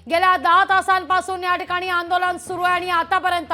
गेल्या 10 तासांपासून या ठिकाणी आंदोलन सुरू आहे आणि आतापर्यंत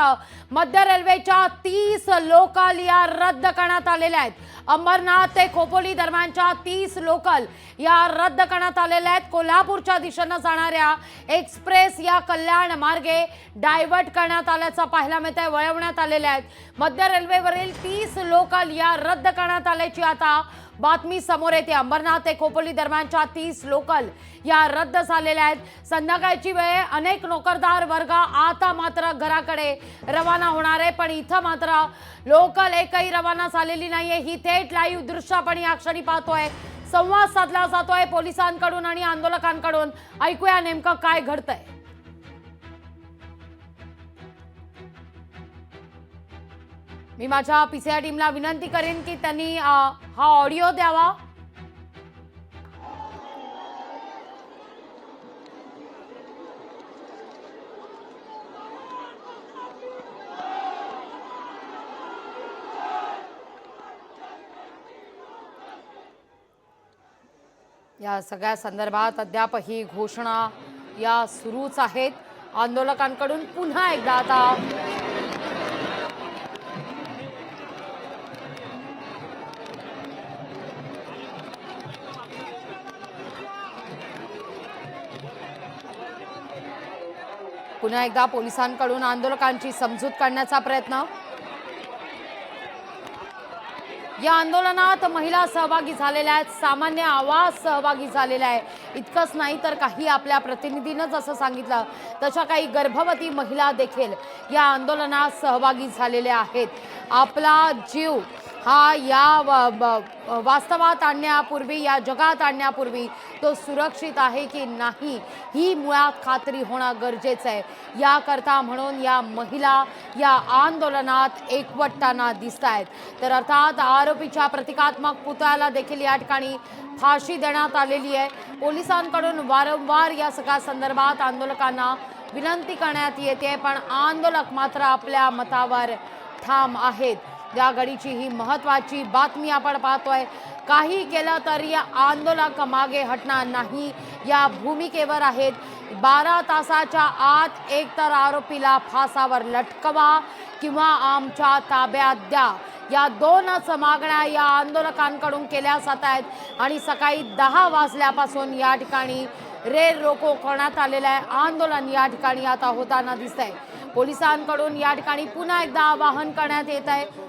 मध्य रेल्वेच्या 30 लोकल या रद्द करण्यात आलेल्या आहेत। अंबरनाथ ते खोपोली दरम्यानच्या 30 लोकल या रद्द करण्यात आलेल्या आहेत। कोल्हापूरच्या दिशेने जाणाऱ्या एक्सप्रेस या कल्याण मार्गे डायव्हर्ट करण्यात आल्याचं पाहायला मिळतंय, वळवण्यात आलेल्या आहेत। मध्य रेल्वेवरील 30 लोकल या रद्द करण्यात आल्याची आता बातमी समोर येते। अंबरनाथ ते खोपोली दरम्यानच्या 30 लोकल या रद्द झालेल्या आहेत। संध्याकाळची वेळ, अनेक नोकरदार वर्ग आता मात्र घराकडे रवाना होणार आहे, पण इथं मात्र लोकल एकही रवाना झालेली नाहीये। ही थेट लाईव्ह दृश्य आपण या क्षणी पाहतोय। संवाद साधला जातोय पोलिसांकडून आणि आंदोलकांकडून। ऐकूया नेमकं काय घडतंय। मी माझ्या पीसीआय टीमला विनंती करेन की त्यांनी हा ऑडिओ द्यावा। या सगळ्या संदर्भात अद्याप ही घोषणा या सुरूच आहेत आंदोलकांकडून। पुन्हा एकदा आता पोलिसांकडून आंदोलकांची समजूत करण्याचा प्रयत्न। या आंदोलनात महिला सहभागी झालेल्या आहेत, सामान्य आवाज सहभागी झालेला आहे। इतकंच नाही तर काही आपल्या प्रतिनिधीनं जसं सांगितलं तशा काही गर्भवती महिला देखील या आंदोलनात सहभागी झालेल्या आहेत। आपला जीव हा या वास्तवात आणण्यापूर्वी, या जगात आणण्यापूर्वी तो सुरक्षित आहे की नाही ही मुळात खात्री होणं गरजेचं आहे। याकरता म्हणून या महिला या आंदोलनात एकवटताना दिसत आहेत। तर अर्थात आरोपीच्या प्रतिकात्मक पुतळ्याला देखील या ठिकाणी फाशी देण्यात आलेली आहे। पोलिसांकडून वारंवार या सगळ्या संदर्भात आंदोलकांना विनंती करण्यात येते, पण आंदोलक मात्र आपल्या मतावर ठाम आहेत। या घडीची ही महत्त्वाची बातमी आपण पाहतोय। काही केलं तरी आंदोलक मागे हटणार नाही या भूमिकेवर आहेत। 12 तासाच्या आत एकतर आरोपीला फासावर लटकवा किंवा आमच्या ताब्यात द्या, या दोनच मागण्या या आंदोलकांकडून केल्या जात आहेत। आणि सकाळी 10 वाजल्यापासून या ठिकाणी रेल रोको करण्यात आलेलं आहे। आंदोलन या ठिकाणी आता होताना दिसतंय। पोलिसांकडून या ठिकाणी पुन्हा एकदा आवाहन करण्यात येत आहे।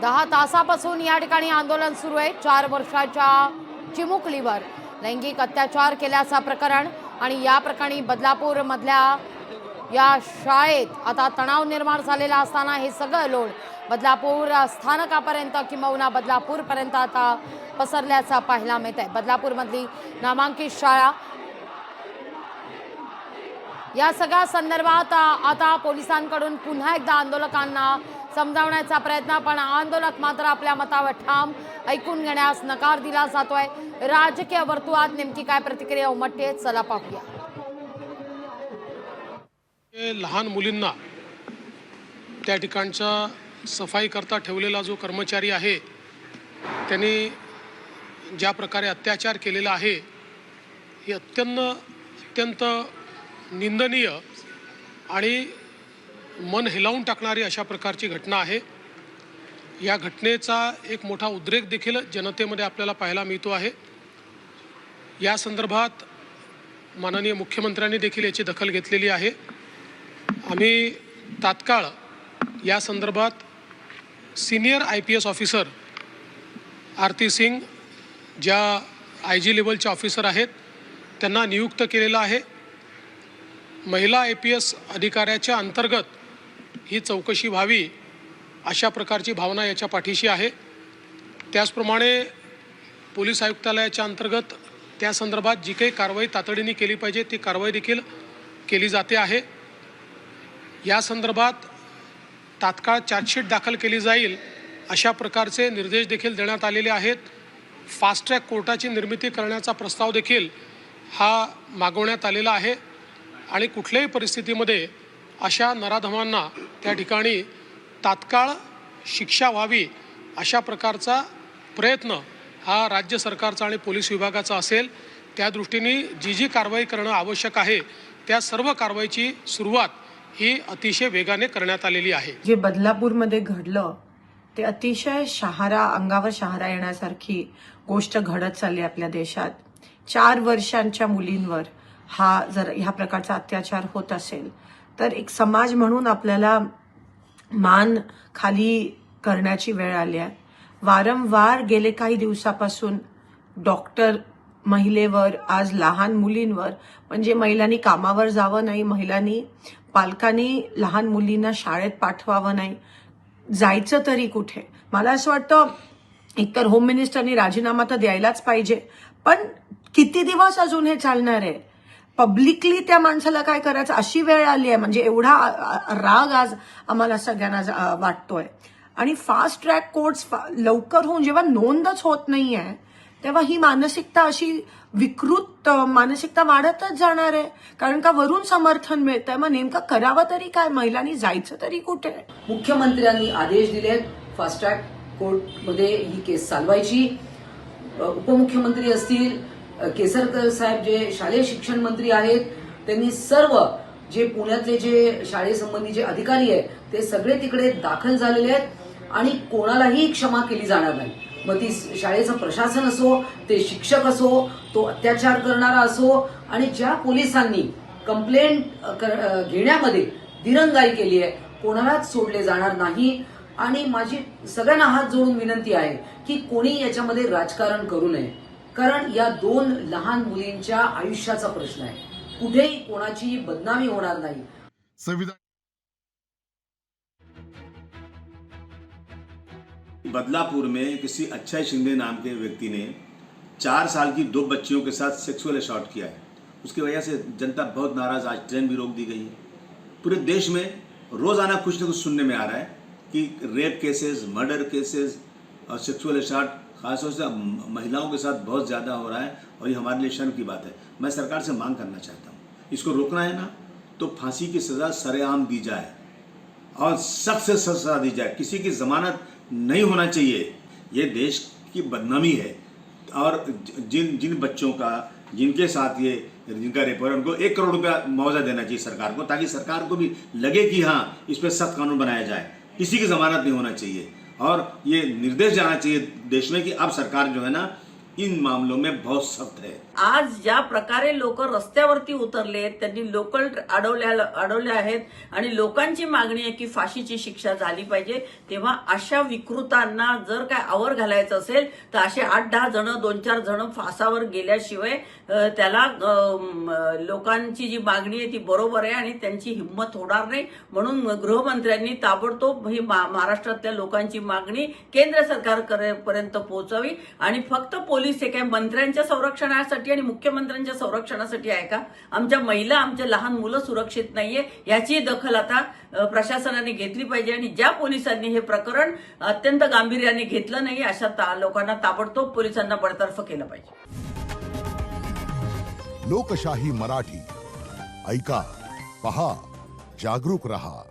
दहा तासापासून या ठिकाणी आंदोलन सुरू आहे। 4 वर्षाच्या चिमुकलीवर लैंगिक अत्याचार केल्याचं प्रकरण आणि या प्रकरणी बदलापूर मधल्या या शाळेत आता तणाव निर्माण झालेला असताना हे सगळं लोड बदलापूर स्थानकापर्यंत किंवा बदलापूरपर्यंत आता पसरल्याचा पाहायला मिळत आहे। बदलापूरमधली नामांकित शाळा या सगळ्या संदर्भात आता पोलिसांकडून पुन्हा एकदा आंदोलकांना समजावण्याचा प्रयत्न, पण आंदोलक मात्र आपल्या मतावर ठाम। ऐकून घेण्यास नकार दिला जातोय। राजकीय वर्तुळात नेमकी काय प्रतिक्रिया उमटते चला पाहूया। लहान मुलींना त्या ठिकाणचा सफाई करता ठेवलेला जो कर्मचारी आहे त्यांनी ज्या प्रकारे अत्याचार केलेला आहे हे अत्यंत निंदनीय आणि मन हेलावून टाकणारी अशा प्रकारची घटना आहे। या घटनेचा एक मोठा उद्रेक देखील जनतेमध्ये आपल्याला पाहायला मिळतो आहे। या संदर्भात माननीय मुख्यमंत्र्यांनी देखील याची दखल घेतलेली आहे। आम्ही तात्काळ या संदर्भात सिनियर IPS ऑफिसर आरती सिंग ज्या IG लेवलचे ऑफिसर आहेत त्यांना नियुक्त केलेला आहे। महिला IPS अधिकाऱ्याच्या अंतर्गत ही चौकशी व्हावी अशा प्रकारची भावना याच्या पाठीशी आहे। त्याचप्रमाणे पोलीस आयुक्तालयाच्या अंतर्गत त्या संदर्भात जी काही कारवाई तातडीने केली पाहिजे ती कारवाई देखील केली जाते आहे। या संदर्भात तात्काळ चार्जशीट दाखल केली जाईल अशा प्रकारचे निर्देश देखील देण्यात आलेले आहेत। फास्ट ट्रॅक कोर्टाची निर्मिती करण्याचा प्रस्ताव देखील हा मागवण्यात आलेला आहे। आणि कुठल्याही परिस्थितीमध्ये अशा नराधमांना त्या ठिकाणी तात्काळ शिक्षा व्हावी अशा प्रकारचा प्रयत्न हा राज्य सरकारचा आणि पोलीस विभागाचा असेल. त्या दृष्टीने जी कारवाई करणं आवश्यक आहे त्या सर्व कारवाईची सुरुवात ही अतिशय वेगाने करण्यात आलेली आहे. जे बदलापूरमध्ये घडलं ते अतिशय अंगावर शहारा येण्यासारखी गोष्ट घडत चालली आपल्या देशात. 4 वर्षांच्या मुलींवर जर ह्या प्रकारचा अत्याचार होत असेल तर एक समाज म्हणून आपल्याला मान खाली करण्याची वेळ आली आहे. वारंवार गेले काही दिवसापासून डॉक्टर महिलेवर, आज लहान मुलींवर, म्हणजे महिलांनी कामावर जावं नाही, पालकांनी लहान मुलींना शाळेत पाठवावं नाही, जायचं तरी कुठे. मला असं वाटतं एकतर होम मिनिस्टरनी राजीनामा तर द्यायलाच पाहिजे, पण किती दिवस अजून हे चालणार आहे. पब्लिकली त्या माणसाला काय करायचं अशी वेळ आली आहे. म्हणजे एवढा राग आज आम्हाला सगळ्यांना वाटतोय. आणि फास्ट ट्रॅक कोर्ट्स लवकर होऊन जेव्हा नोंदच होत नाहीये तेव्हा ही मानसिकता अशी विकृत मानसिकता वाढतच जाणार आहे. कारण का वरून समर्थन मिळतंय, मग नेमकं करावं तरी काय, महिलांनी जायचं तरी कुठे. मुख्यमंत्र्यांनी आदेश दिलेत फास्ट ट्रॅक कोर्टमध्ये ही केस चालवायची. उपमुख्यमंत्री असतील, केसरकर साहेब जे शालेय शिक्षण मंत्री आहेत, त्यांनी सर्व जे पुण्यातले जे शाळेसंबंधी जे अधिकारी आहेत ते सगळे तिकडे दाखल झालेले आहेत आणि कोणालाही क्षमा केली जाणार नाही. मग ती शाळेचं प्रशासन असो, ते शिक्षक असो, तो अत्याचार करणारा असो, आणि ज्या पोलिसांनी कंप्लेंट घेण्यामध्ये दिरंगाई केली आहे कोणालाच सोडले जाणार नाही. आणि माझी सगळ्यांना हात जोडून विनंती आहे की कोणी याच्यामध्ये राजकारण करू नये, कारण या 2 लहान मुलींच्या आयुष्याचा प्रश्न आहे. कुठेही कोणाची बदनामी होणार नाही. बदलापुर में किसी अक्षय शिंदे नाम के व्यक्ति ने 4 साल की 2 बच्चियों के साथ सेक्सुअल असॉल्ट किया है. उसकी वजह से जनता बहुत नाराज, आज ट्रेन भी रोक दी गई है. पूरे देश में रोजाना कुछ न कुछ सुनने में आ रहा है कि रेप केसेस, मर्डर केसेस और सेक्सुअल असॉल्ट खासतौर से महिलाओं के साथ बहुत ज़्यादा हो रहा है और ये हमारे लिए शर्म की बात है. मैं सरकार से मांग करना चाहता हूँ, इसको रोकना है ना तो फांसी की सज़ा सरेआम दी जाए और सख्त से सख्त सज़ा दी जाए. किसी की जमानत नहीं होना चाहिए. ये देश की बदनामी है. और जिन बच्चों का जिनके साथ ये जिनका रेप हो रहा है उनको 1 करोड़ रुपया मुआवजा देना चाहिए सरकार को, ताकि सरकार को भी लगे कि हाँ इस पर सख्त कानून बनाया जाए. किसी की जमानत नहीं होना चाहिए और ये निर्देश जाना चाहिए देश में कि अब सरकार जो है ना इन मामलों में बहुत सख्त है. आज ज्या प्रकारे लोक रस्त्यावरती उतरले, त्यांनी लोकल अडवले आहेत आणि लोकांची मागणी आहे की फाशीची शिक्षा झाली पाहिजे, तेव्हा अशा विकृतांना जर काय आवर घालायचं असेल तर असे 8-10 जण 2-4 जण फासावर गेल्याशिवाय त्याला लोकांची जी मागणी आहे ती बरोबर आहे आणि त्यांची हिंमत होणार नाही. म्हणून गृहमंत्र्यांनी ताबडतोब ही महाराष्ट्रातल्या लोकांची मागणी केंद्र सरकारपर्यंत पोहोचवावी. आणि फक्त पोलीस हे काय मंत्र्यांच्या संरक्षणासाठी आणि मुख्यमंत्र्यांच्या संरक्षणासाठी आहे का? आमच्या महिला, आमच्या लहान मुलं सुरक्षित नाहीये, याची दखल आता प्रशासनाने घेतली पाहिजे. आणि ज्या पोलिसांनी हे प्रकरण अत्यंत गांभीर्याने घेतलं नाही अशा लोकांना ताबडतोब पोलिसांना बडतर्फ केलं पाहिजे. लोकशाही मराठी ऐका, पहा, जागरूक रहा.